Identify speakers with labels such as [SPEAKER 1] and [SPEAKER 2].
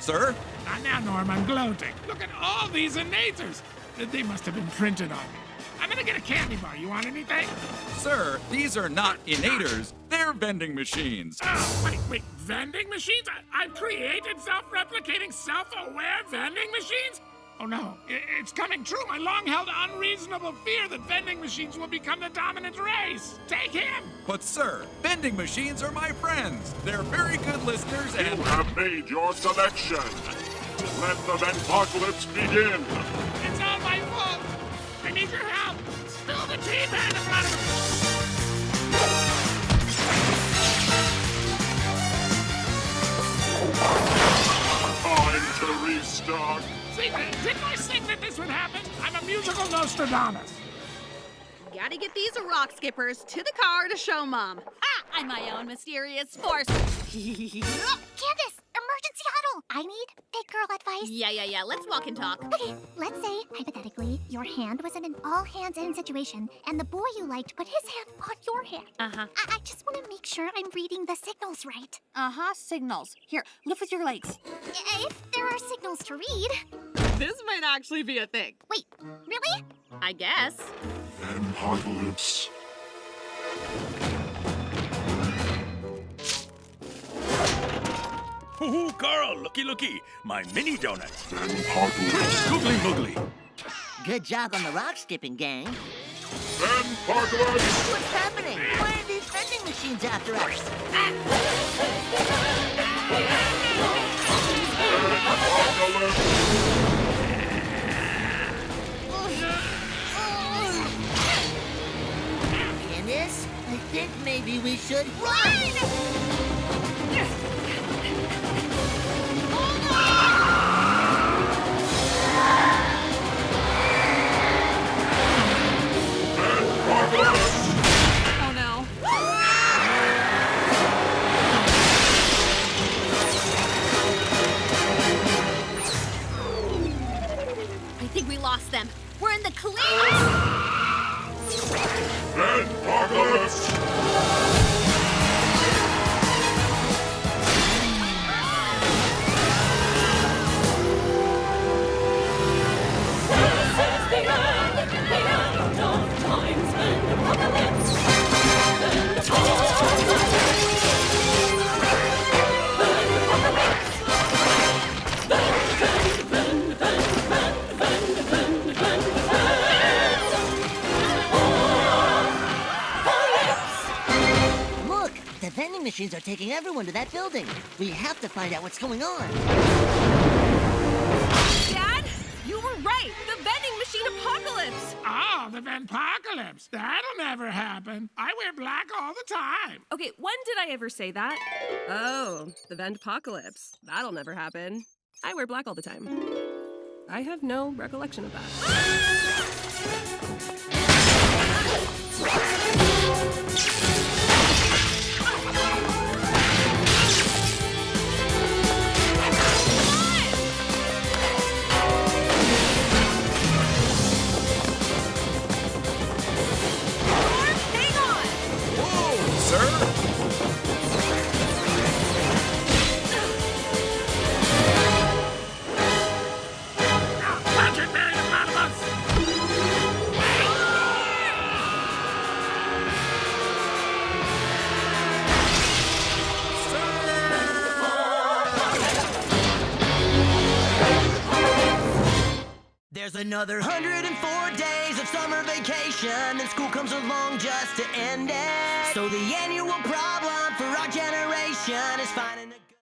[SPEAKER 1] Sir?
[SPEAKER 2] Now, Norm, I'm gloating. Look at all these innators. They must have been printed on me. I'm gonna get a candy bar. You want anything?
[SPEAKER 1] Sir, these are not innators. They're vending machines.
[SPEAKER 2] Oh, wait. Vending machines? I've created self-replicating, self-aware vending machines? Oh no, it's coming true. My long-held unreasonable fear that vending machines will become the dominant race. Take him!
[SPEAKER 1] But sir, vending machines are my friends. They're very good listeners and...
[SPEAKER 3] You have made your selection. Let the Vendpocalypse begin.
[SPEAKER 2] It's all my fault. I need your help. Spill the tea, man, in front of
[SPEAKER 3] Time to restart.
[SPEAKER 2] See, didn't I sing that this would happen? I'm a musical Nostradamus.
[SPEAKER 4] Gotta get these rock skippers to the car to show Mom. I'm my own mysterious force.
[SPEAKER 5] Candace, emergency huddle. I need big girl advice.
[SPEAKER 4] Yeah. Let's walk and talk.
[SPEAKER 5] Okay, let's say, hypothetically, your hand was in an all-hands-in situation, and the boy you liked put his hand on your hand.
[SPEAKER 4] Uh-huh.
[SPEAKER 5] I just want to make sure I'm reading the signals right.
[SPEAKER 4] Signals. Here, lift with your legs.
[SPEAKER 5] If there are signals to read.
[SPEAKER 4] This might actually be a thing.
[SPEAKER 5] Wait, really?
[SPEAKER 4] I guess.
[SPEAKER 3] Vendpocalypse.
[SPEAKER 6] Hoo-hoo, Carl, looky. My mini donut.
[SPEAKER 3] Vendpocalypse.
[SPEAKER 6] Googly moogly.
[SPEAKER 7] Good job on the rock skipping, gang.
[SPEAKER 3] Vendpocalypse.
[SPEAKER 7] What's happening? Why are these vending machines after us? Candace, I think maybe we should run!
[SPEAKER 4] Oh no. I think we lost them. We're in the clear.
[SPEAKER 3] Vendpocalypse.
[SPEAKER 7] Look, the vending machines are taking everyone to that building. We have to find out what's going on.
[SPEAKER 4] Dad, you were right. The vending machine apocalypse.
[SPEAKER 2] Oh, the Vendpocalypse. That'll never happen. I wear black all the time.
[SPEAKER 8] Okay, when did I ever say that? Oh, the Vendpocalypse. That'll never happen. I wear black all the time. I have no recollection of that.
[SPEAKER 4] Hang on.
[SPEAKER 1] Whoa, sir!
[SPEAKER 2] Watch it, man, in front of us.
[SPEAKER 7] There's another 104 days of summer vacation, and school comes along just to end it. So the annual problem for our generation is finding a